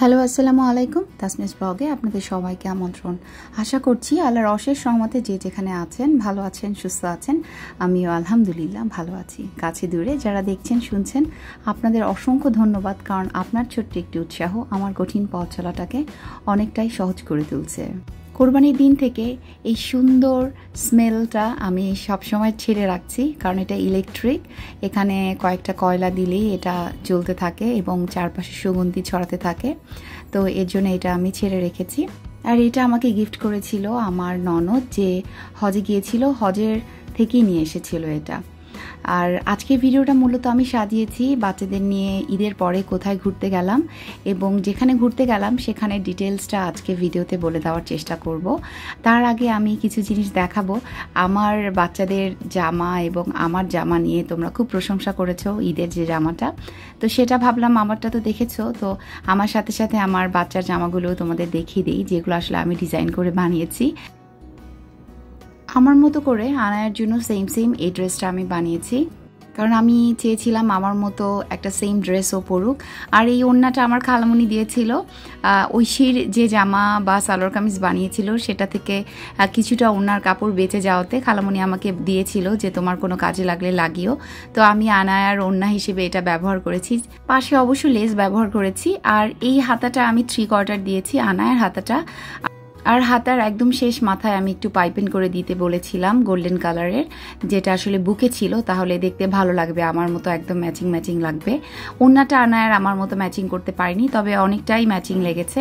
Hello আসসালামু আলাইকুম। তাসমিস ব্লগে আপনাদের সবাইকে আমন্ত্রণ। আশা করছি আল্লাহর অশেষ রহমতে যে যেখানে আছেন ভালো আছেন, সুস্থ আছেন। আমিও আলহামদুলিল্লাহ ভালো আছি। কাছে দূরে যারা দেখছেন শুনছেন আপনাদের অসংখ্য ধন্যবাদ, কারণ আপনার ছোট্ট একটি উৎসাহ আমার কঠিন পথ চলাটাকে অনেকটাই সহজ করে তুলছে। কোরবানির দিন থেকে এই সুন্দর স্মেলটা আমি সবসময় ছেড়ে রাখছি, কারণ এটা ইলেকট্রিক। এখানে কয়েকটা কয়লা দিলেই এটা জ্বলতে থাকে এবং চারপাশে সুগন্ধি ছড়াতে থাকে, তো এর জন্য এটা আমি ছেড়ে রেখেছি। আর এটা আমাকে গিফট করেছিল আমার ননদ, যে হজে গিয়েছিল, হজের থেকেই নিয়ে এসেছিল এটা। আর আজকে ভিডিওটা মূলত আমি সাজিয়েছি বাচ্চাদের নিয়ে ঈদের পরে কোথায় ঘুরতে গেলাম, এবং যেখানে ঘুরতে গেলাম সেখানে ডিটেলসটা আজকে ভিডিওতে বলে দেওয়ার চেষ্টা করব। তার আগে আমি কিছু জিনিস দেখাবো। আমার বাচ্চাদের জামা এবং আমার জামা নিয়ে তোমরা খুব প্রশংসা করেছো, ঈদের যে জামাটা, তো সেটা ভাবলাম আমারটা তো দেখেছো, তো আমার সাথে সাথে আমার বাচ্চার জামাগুলো তোমাদের দেখিয়ে দিই, যেগুলো আসলে আমি ডিজাইন করে বানিয়েছি। আমার মতো করে আনায়ার জন্য সেম এই ড্রেসটা আমি বানিয়েছি, কারণ আমি চেয়েছিলাম আমার মতো একটা সেম ড্রেসও পরুক। আর এই ওড়নাটা আমার খালামণি দিয়েছিল। ঐশীর যে জামা বা সালোয়ার কামিজ বানিয়েছিল সেটা থেকে কিছুটা ওড়নার কাপড় বেঁচে যাওয়াতে খালামণি আমাকে দিয়েছিল যে তোমার কোনো কাজে লাগলে লাগিও। তো আমি আনায়ার ওড়না হিসেবে এটা ব্যবহার করেছি। পাশে অবশ্য লেস ব্যবহার করেছি। আর এই হাতাটা আমি 3/4 দিয়েছি, আনায়ার হাতাটা। আর হাতার একদম শেষ মাথায় আমি একটু পাইপিং করে দিতে বলেছিলাম গোল্ডেন কালারের, যেটা আসলে বুকে ছিল, তাহলে দেখতে ভালো লাগবে, আমার মতো একদম ম্যাচিং লাগবে। ওড়নাটা আনায়ার আমার মতো ম্যাচিং করতে পারিনি, তবে অনেকটাই ম্যাচিং লেগেছে।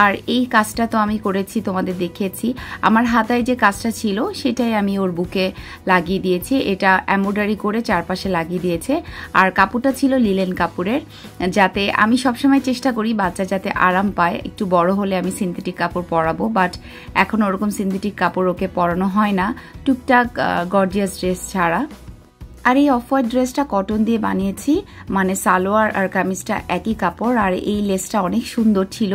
আর এই কাজটা তো আমি করেছি, তোমাদের দেখিয়েছি। আমার হাতায় যে কাজটা ছিল সেটাই আমি ওর বুকে লাগিয়ে দিয়েছি। এটা এমব্রয়ডারি করে চারপাশে লাগিয়ে দিয়েছে। আর কাপড়টা ছিল লিলেন কাপড়ের, যাতে আমি সবসময় চেষ্টা করি বাচ্চা যাতে আরাম পায়। একটু বড় হলে আমি সিনথেটিক কাপড় পরাবো, বাট এখন ওরকম সিনথেটিক কাপড় ওকে পরানো হয় না, টুকটাক গর্জিয়াস ড্রেস ছাড়া। আর এই অফ হোয়াইট ড্রেসটা কটন দিয়ে বানিয়েছি, মানে সালোয়ার আর কামিজটা একই কাপড়। আর এই লেসটা অনেক সুন্দর ছিল,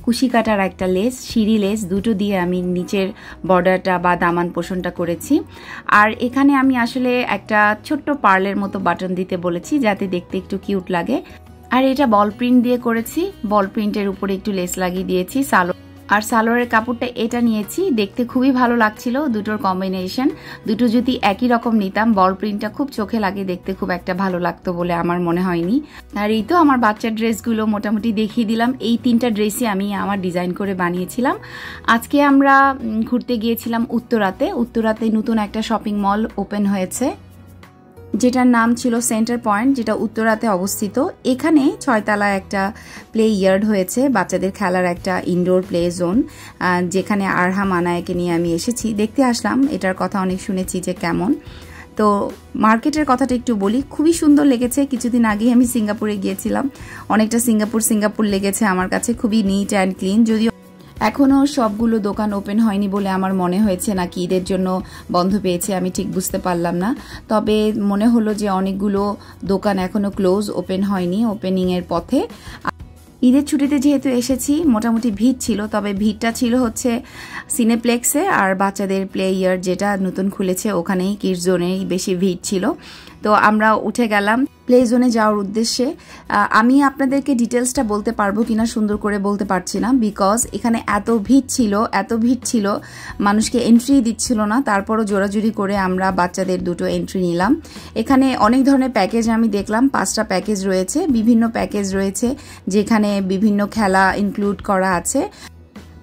কুশি কাটার একটা লেস, সিঁড়ি লেস, দুটো দিয়ে আমি নিচের বর্ডারটা বা দামান পোষণটা করেছি। আর এখানে আমি আসলে একটা ছোট্ট পার্লের মতো বাটন দিতে বলেছি, যাতে দেখতে একটু কিউট লাগে। আর এটা বল প্রিন্ট দিয়ে করেছি, বল প্রিন্টের উপরে একটু লেস লাগিয়ে দিয়েছি। আর সালোয়ারের কাপড়টা এটা নিয়েছি, দেখতে খুবই ভালো লাগছিল দুটোর কম্বিনেশন। দুটো যদি একই রকম নিতাম, বল প্রিন্টটা খুব চোখে লাগে, দেখতে খুব একটা ভালো লাগতো বলে আমার মনে হয়নি। আর এই তো আমার বাচ্চার ড্রেসগুলো মোটামুটি দেখিয়ে দিলাম। এই 3টা ড্রেসই আমি আমার ডিজাইন করে বানিয়েছিলাম। আজকে আমরা ঘুরতে গিয়েছিলাম উত্তরাতে নতুন একটা শপিং মল ওপেন হয়েছে, যেটার নাম ছিল সেন্টার পয়েন্ট, যেটা উত্তরাতে অবস্থিত। এখানে 6 তলায় একটা প্লে ইয়ার্ড হয়েছে, বাচ্চাদের খেলার একটা ইনডোর প্লে জোন, যেখানে আরহাম আনায়াকে নিয়ে আমি এসেছি, দেখতে আসলাম। এটার কথা অনেক শুনেছি যে কেমন। তো মার্কেটের কথাটা একটু বলি, খুবই সুন্দর লেগেছে। কিছুদিন আগে আমি সিঙ্গাপুরে গিয়েছিলাম, অনেকটা সিঙ্গাপুর লেগেছে আমার কাছে, খুবই নিট অ্যান্ড ক্লিন। যদিও এখনও সবগুলো দোকান ওপেন হয়নি বলে আমার মনে হয়েছে, নাকি ঈদের জন্য বন্ধ পেয়েছে আমি ঠিক বুঝতে পারলাম না। তবে মনে হলো যে অনেকগুলো দোকান এখনও ক্লোজ, ওপেন হয়নি, ওপেনিংয়ের পথে। ঈদের ছুটিতে যেহেতু এসেছি, মোটামুটি ভিড় ছিল, তবে ভিড়টা ছিল হচ্ছে সিনেপ্লেক্সে আর বাচ্চাদের প্লে ইয়ার যেটা নতুন খুলেছে ওখানেই, কিডস জোনেই বেশি ভিড় ছিল। তো আমরা উঠে গেলাম প্লে জোনে যাওয়ার উদ্দেশ্যে। আমি আপনাদেরকে ডিটেলসটা বলতে পারবো কিনা সুন্দর করে বলতে পারছি না, বিকজ এখানে এত ভিড় ছিল, মানুষকে এন্ট্রি দিচ্ছিল না। তারপরও জোরাজুরি করে আমরা বাচ্চাদের দুটো এন্ট্রি নিলাম। এখানে অনেক ধরনের প্যাকেজ আমি দেখলাম, 5টা প্যাকেজ রয়েছে, বিভিন্ন প্যাকেজ রয়েছে যেখানে বিভিন্ন খেলা ইনক্লুড করা আছে।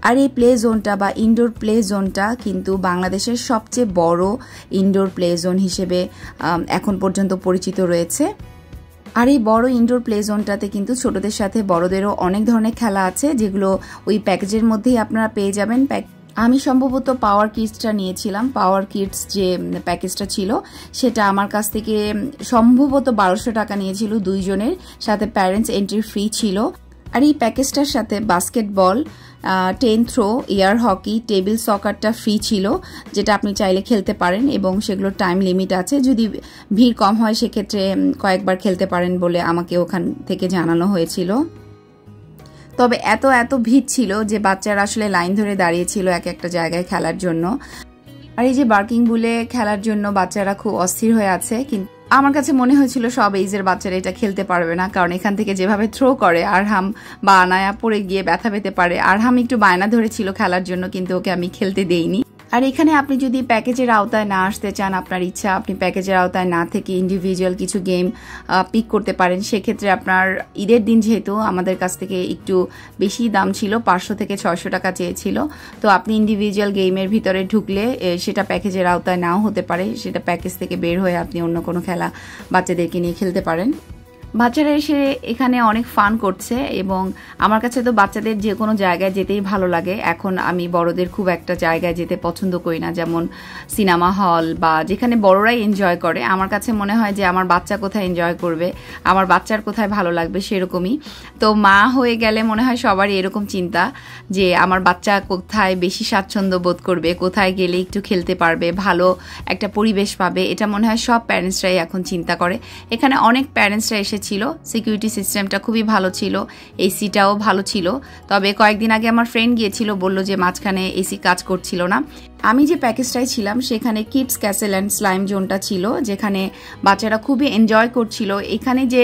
আর এই প্লে জোনটা বা ইনডোর প্লে জোনটা কিন্তু বাংলাদেশের সবচেয়ে বড় ইনডোর প্লে জোন হিসেবে এখন পর্যন্ত পরিচিত রয়েছে। আর এই বড় ইনডোর প্লে জোনটাতে কিন্তু ছোটদের সাথে বড়দেরও অনেক ধরনের খেলা আছে, যেগুলো ওই প্যাকেজের মধ্যেই আপনারা পেয়ে যাবেন। আমি সম্ভবত পাওয়ার কিডসটা নিয়েছিলাম। পাওয়ার কিডস যে প্যাকেজটা ছিল সেটা আমার কাছ থেকে সম্ভবত 1200 টাকা নিয়েছিল 2 জনের, সাথে প্যারেন্টস এন্ট্রি ফ্রি ছিল। আর এই প্যাকেজটার সাথে basketball, 10 throw, air hockey, table সকারটা ফ্রি ছিল, যেটা আপনি চাইলে খেলতে পারেন, এবং সেগুলোর টাইম লিমিট আছে। যদি ভিড় কম হয় সেক্ষেত্রে কয়েকবার খেলতে পারেন বলে আমাকে ওখান থেকে জানানো হয়েছিল। তবে এত ভিড় ছিল যে বাচ্চারা আসলে লাইন ধরে দাঁড়িয়েছিল এক একটা জায়গায় খেলার জন্য। আর এই যে বার্কিং বুলে খেলার জন্য বাচ্চারা খুব অস্থির হয়ে আছে, কিন্তু আমার কাছে মনে হয়েছিল সব এইজের বাচ্চারা এটা খেলতে পারবে না, কারণ এখান থেকে যেভাবে থ্রো করে আরহাম বা আনায়া পড়ে গিয়ে ব্যথা পেতে পারে। আরহাম একটু বায়না ধরেছিল খেলার জন্য, কিন্তু ওকে আমি খেলতে দেইনি। আর এখানে আপনি যদি প্যাকেজের আওতায় না আসতে চান, আপনার ইচ্ছা আপনি প্যাকেজের আওতায় না থেকে ইন্ডিভিজুয়াল কিছু গেম পিক করতে পারেন। সেক্ষেত্রে আপনার ঈদের দিন যেহেতু আমাদের কাছ থেকে একটু বেশি দাম ছিল, 500 থেকে 600 টাকা চেয়েছিল, তো আপনি ইন্ডিভিজুয়াল গেমের ভিতরে ঢুকলে সেটা প্যাকেজের আওতায় নাও হতে পারে, সেটা প্যাকেজ থেকে বের হয়ে আপনি অন্য কোনো খেলা বাচ্চাদেরকে নিয়ে খেলতে পারেন। বাচ্চারা এসে এখানে অনেক ফান করছে এবং আমার কাছে তো বাচ্চাদের যে কোনো জায়গায় যেতেই ভালো লাগে। এখন আমি বড়দের খুব একটা জায়গায় যেতে পছন্দ করি না, যেমন সিনেমা হল বা যেখানে বড়রাই এনজয় করে। আমার কাছে মনে হয় যে আমার বাচ্চা কোথায় এনজয় করবে, আমার বাচ্চার কোথায় ভালো লাগবে সেরকমই। তো মা হয়ে গেলে মনে হয় সবারই এরকম চিন্তা যে আমার বাচ্চা কোথায় বেশি স্বাচ্ছন্দ্য বোধ করবে, কোথায় গেলে একটু খেলতে পারবে, ভালো একটা পরিবেশ পাবে, এটা মনে হয় সব প্যারেন্টসরাই এখন চিন্তা করে। এখানে অনেক প্যারেন্টসরা এসে ছিল, সিকিউরিটি সিস্টেমটা খুবই ভালো ছিল, এসিটাও ভালো ছিল। তবে কয়েকদিন আগে আমার ফ্রেন্ড গিয়েছিল, বলল যে মাঝখানে এসি কাজ করছিল না। আমি যে প্যাকেজটাই ছিলাম সেখানে কিডস ক্যাসেল অ্যান্ড স্লাইম জোনটা ছিল, যেখানে বাচ্চারা খুবই এনজয় করছিল। এখানে যে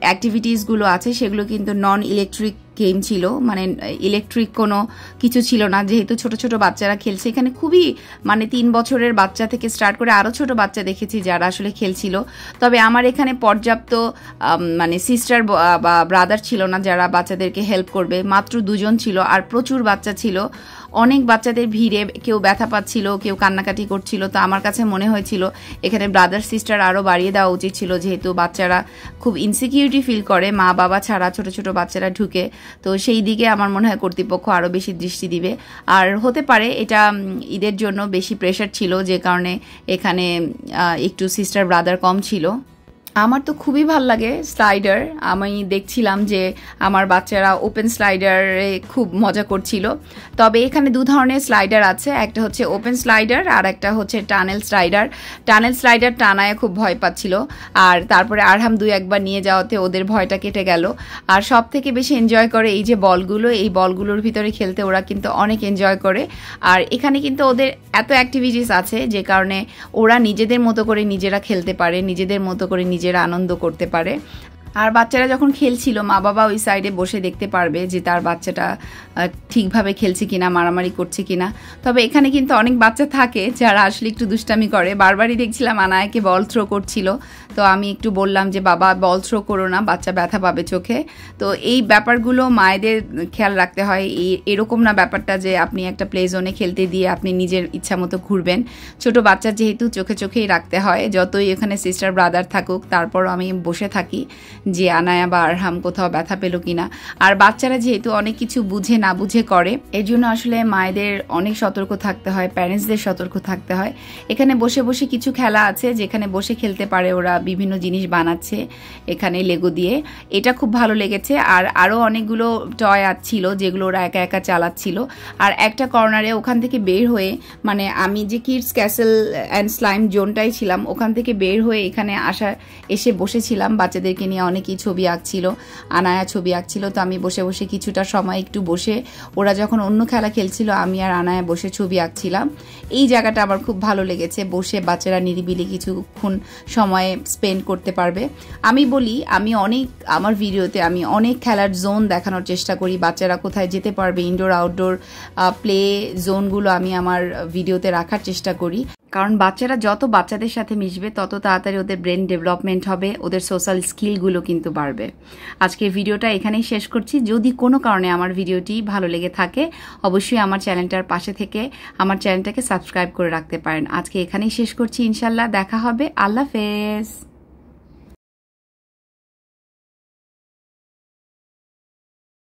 অ্যাক্টিভিটিসগুলো আছে সেগুলো কিন্তু নন ইলেকট্রিক গেম ছিল, মানে ইলেকট্রিক কোনো কিছু ছিল না, যেহেতু ছোট ছোট বাচ্চারা খেলছে। এখানে খুবই মানে 3 বছরের বাচ্চা থেকে স্টার্ট করে আরও ছোট বাচ্চা দেখেছি যারা আসলে খেলছিল। তবে আমার এখানে পর্যাপ্ত মানে সিস্টার বা ব্রাদার ছিল না যারা বাচ্চাদেরকে হেল্প করবে, মাত্র 2 জন ছিল আর প্রচুর বাচ্চা ছিল। অনেক বাচ্চাদের ভিড়ে কেউ ব্যথা পাচ্ছিল, কেউ কান্নাকাটি করছিল। তো আমার কাছে মনে হয়েছিল এখানে ব্রাদার সিস্টার আরও বাড়িয়ে দেওয়া উচিত ছিল, যেহেতু বাচ্চারা খুব ইনসিকিউরিটি ফিল করে মা বাবা ছাড়া ছোট ছোট বাচ্চারা ঢুকে। তো সেই দিকে আমার মনে হয় কর্তৃপক্ষ আরও বেশি দৃষ্টি দিবে। আর হতে পারে এটা ঈদের জন্য বেশি প্রেশার ছিল, যে কারণে এখানে একটু সিস্টার ব্রাদার কম ছিল। আমার তো খুবই ভাল লাগে স্লাইডার। আমি দেখছিলাম যে আমার বাচ্চারা ওপেন স্লাইডারে খুব মজা করছিল। তবে এখানে 2 ধরনের স্লাইডার আছে, একটা হচ্ছে ওপেন স্লাইডার আর একটা হচ্ছে টানেল স্লাইডার। টানেল স্লাইডার টানায় খুব ভয় পাচ্ছিল, আর তারপরে আরহাম 2-1 বার নিয়ে যাওয়াতে ওদের ভয়টা কেটে গেল। আর সব থেকে বেশি এনজয় করে এই যে বলগুলো, এই বলগুলোর ভিতরে খেলতে ওরা কিন্তু অনেক এনজয় করে। আর এখানে কিন্তু ওদের এত অ্যাক্টিভিটিস আছে যে কারণে ওরা নিজেদের মতো করে নিজেরা খেলতে পারে, নিজেদের মতো করে নিজেরা আনন্দ করতে পারে। আর বাচ্চারা যখন খেলছিল মা বাবা ওই সাইডে বসে দেখতে পারবে যে তার বাচ্চাটা ঠিকভাবে খেলছে কিনা, মারামারি করছে কিনা। তবে এখানে কিন্তু অনেক বাচ্চা থাকে যারা আসলে একটু দুষ্টামি করে। বারবারই দেখছিলাম আনায়াকে বল থ্রো করছিল, তো আমি একটু বললাম যে বাবা বল থ্রো করো না, বাচ্চা ব্যথা পাবে চোখে। তো এই ব্যাপারগুলো মায়েদের খেয়াল রাখতে হয়। এরকম না ব্যাপারটা যে আপনি একটা প্লে জোনে খেলতে দিয়ে আপনি নিজের ইচ্ছা মতো ঘুরবেন। ছোট বাচ্চা যেহেতু চোখে চোখেই রাখতে হয়, যতই এখানে সিস্টার ব্রাদার থাকুক তারপরও আমি বসে থাকি যে আনায়া বা আরহাম কোথাও ব্যথা পেল কিনা। আর বাচ্চারা যেহেতু অনেক কিছু বুঝে না বুঝে করে, এর জন্য আসলে মায়েদের অনেক সতর্ক থাকতে হয়, প্যারেন্টসদের সতর্ক থাকতে হয়। এখানে বসে বসে কিছু খেলা আছে যেখানে বসে খেলতে পারে ওরা, বিভিন্ন জিনিস বানাচ্ছে এখানে লেগো দিয়ে, এটা খুব ভালো লেগেছে। আর আরও অনেকগুলো টয় ছিল যেগুলো ওরা একা একা চালাচ্ছিল। আর একটা কর্নারে ওখান থেকে বের হয়ে, মানে আমি যে কিডস ক্যাসেল অ্যান্ড স্লাইম জোনটাই ছিলাম, ওখান থেকে বের হয়ে এখানে এসে বসেছিলাম। বাচ্চাদেরকে নিয়ে অনেকেই ছবি আঁকছিল, আনায়া ছবি আঁকছিল। তো আমি বসে বসে কিছুটা সময় একটু বসে, ওরা যখন অন্য খেলা খেলছিল আমি আর আনায়া বসে ছবি আঁকছিলাম। এই জায়গাটা আমার খুব ভালো লেগেছে, বসে বাচ্চারা নিরিবিলি কিছুক্ষণ সময় স্পেন্ড করতে পারবে। আমি বলি আমার ভিডিওতে আমি অনেক খেলার জোন দেখানোর চেষ্টা করি, বাচ্চারা কোথায় যেতে পারবে, ইনডোর আউটডোর প্লে জোনগুলো আমি আমার ভিডিওতে রাখার চেষ্টা করি। কারণ বাচ্চারা যত বাচ্চাদের সাথে মিশবে তত তাড়াতাড়ি ওদের ব্রেন ডেভেলপমেন্ট হবে, ওদের সোশ্যাল স্কিলগুলো কিন্তু বাড়বে। আজকের ভিডিওটা এখানেই শেষ করছি। যদি কোনো কারণে আমার ভিডিওটি ভালো লেগে থাকে অবশ্যই আমার চ্যানেলটার পাশে থেকে আমার চ্যানেলটাকে সাবস্ক্রাইব করে রাখতে পারেন। আজকে এখানেই শেষ করছি, ইনশাল্লাহ দেখা হবে। আল্লাহ হাফেজ।